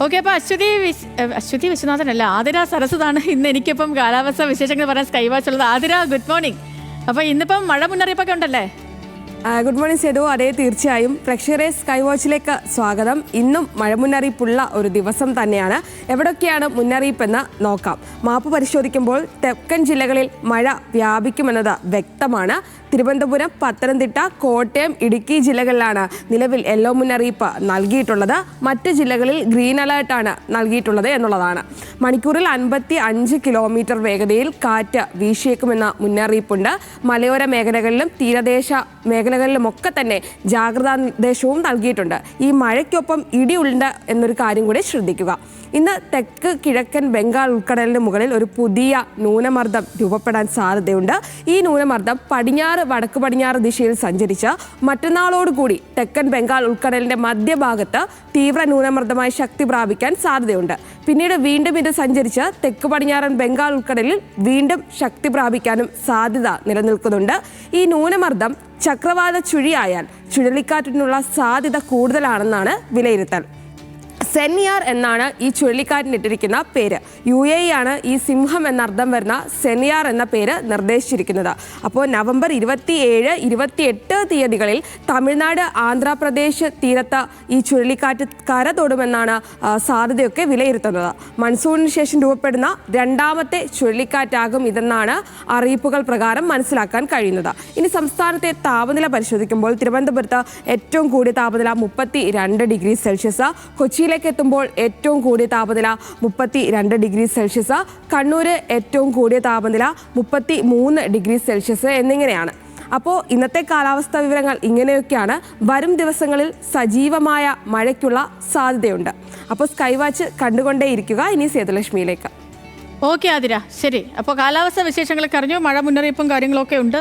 Okay, അപ്പോൾ അശ്വതി വിശ്വനാഥനല്ല, ആതിര സരസ്വതാണ് ഇന്ന് എനിക്കിപ്പം കാലാവസ്ഥ വിശേഷങ്ങൾ പറയാൻ സ്കൈ വാച്ച് ഉള്ളത്. Athira, good morning. അപ്പോൾ ഇന്നിപ്പം മഴ മുന്നറിയിപ്പൊക്കെ ഉണ്ടല്ലേ? Good morning Sethu. അതേ, തീർച്ചയായും. പ്രേക്ഷകരെ സ്കൈ വാച്ചിലേക്ക് സ്വാഗതം. ഇന്നും മഴ മുന്നറിയിപ്പുള്ള ഒരു ദിവസം തന്നെയാണ്. എവിടൊക്കെയാണ് മുന്നറിയിപ്പെന്ന് നോക്കാം. മാപ്പ് പരിശോധിക്കുമ്പോൾ തെക്കൻ ജില്ലകളിൽ മഴ വ്യാപിക്കുമെന്നത് വ്യക്തമാണ്. തിരുവനന്തപുരം, പത്തനംതിട്ട, കോട്ടയം, ഇടുക്കി ജില്ലകളിലാണ് നിലവിൽ യെല്ലോ മുന്നറിയിപ്പ് നൽകിയിട്ടുള്ളത്. മറ്റ് ജില്ലകളിൽ ഗ്രീൻ അലേർട്ടാണ് നൽകിയിട്ടുള്ളത് എന്നുള്ളതാണ്. മണിക്കൂറിൽ 55 കിലോമീറ്റർ വേഗതയിൽ കാറ്റ് വീശിയേക്കുമെന്ന മുന്നറിയിപ്പുണ്ട്. മലയോര മേഖലകളിലും തീരദേശ മേഖലകളിലുമൊക്കെ തന്നെ ജാഗ്രതാ നിർദ്ദേശവും നൽകിയിട്ടുണ്ട്. ഈ മഴയ്ക്കൊപ്പം ഇടിയുണ്ട് എന്നൊരു കാര്യം കൂടി ശ്രദ്ധിക്കുക. ഇന്ന് തെക്ക് കിഴക്കൻ ബംഗാൾ ഉൾക്കടലിന് മുകളിൽ ഒരു പുതിയ ന്യൂനമർദ്ദം രൂപപ്പെടാൻ സാധ്യതയുണ്ട്. ഈ ന്യൂനമർദ്ദം വടക്ക് പടിഞ്ഞാറ് ദിശയിൽ സഞ്ചരിച്ച് മറ്റന്നാളോടുകൂടി തെക്കൻ ബംഗാൾ ഉൾക്കടലിന്റെ മധ്യഭാഗത്ത് തീവ്ര ന്യൂനമർദ്ദമായി ശക്തി പ്രാപിക്കാൻ സാധ്യതയുണ്ട്. പിന്നീട് വീണ്ടും ഇത് സഞ്ചരിച്ച് തെക്ക് പടിഞ്ഞാറൻ ബംഗാൾ ഉൾക്കടലിൽ വീണ്ടും ശക്തി പ്രാപിക്കാനും സാധ്യത നിലനിൽക്കുന്നുണ്ട്. ഈ ന്യൂനമർദ്ദം ചക്രവാത ചുഴിയായാൽ ചുഴലിക്കാറ്റിനുള്ള സാധ്യത കൂടുതലാണെന്നാണ് വിലയിരുത്തൽ. സെനിയാർ എന്നാണ് ഈ ചുഴലിക്കാറ്റിനിട്ടിരിക്കുന്ന പേര്. UAE ആണ് ഈ സിംഹം എന്നർത്ഥം വരുന്ന സെനിയാർ എന്ന പേര് നിർദ്ദേശിച്ചിരിക്കുന്നത്. അപ്പോൾ നവംബർ 27, 28 തീയതികളിൽ തമിഴ്നാട്, ആന്ധ്രാപ്രദേശ് തീരത്ത് ഈ ചുഴലിക്കാറ്റ് കര തൊടുമെന്നാണ് സാധ്യതയൊക്കെ വിലയിരുത്തുന്നത്. മൺസൂണിന് ശേഷം രൂപപ്പെടുന്ന രണ്ടാമത്തെ ചുഴലിക്കാറ്റാകും ഇതെന്നാണ് അറിയിപ്പുകൾ പ്രകാരം മനസ്സിലാക്കാൻ കഴിയുന്നത്. ഇനി സംസ്ഥാനത്തെ താപനില പരിശോധിക്കുമ്പോൾ തിരുവനന്തപുരത്ത് ഏറ്റവും കൂടിയ താപനില 32 ഡിഗ്രി സെൽഷ്യസ്, കൊച്ചിയിലേക്ക് എത്തുമ്പോൾ ഏറ്റവും കൂടിയ താപനില 32 ഡിഗ്രി സെൽഷ്യസ്, കണ്ണൂര് ഏറ്റവും കൂടിയ താപനില 33 ഡിഗ്രി സെൽഷ്യസ് എന്നിങ്ങനെയാണ്. അപ്പോൾ ഇന്നത്തെ കാലാവസ്ഥാ വിവരങ്ങൾ ഇങ്ങനെയൊക്കെയാണ്. വരും ദിവസങ്ങളിൽ സജീവമായ മഴയ്ക്കുള്ള സാധ്യതയുണ്ട്. അപ്പോൾ സ്കൈ വാച്ച് കണ്ടുകൊണ്ടേയിരിക്കുക. ഇനി സേതുലക്ഷ്മിയിലേക്ക്. ഓക്കെ ആതിര, ശരി. അപ്പോൾ കാലാവസ്ഥ വിശേഷങ്ങളൊക്കെ അറിഞ്ഞു, മഴ മുന്നറിയിപ്പും കാര്യങ്ങളൊക്കെ ഉണ്ട്.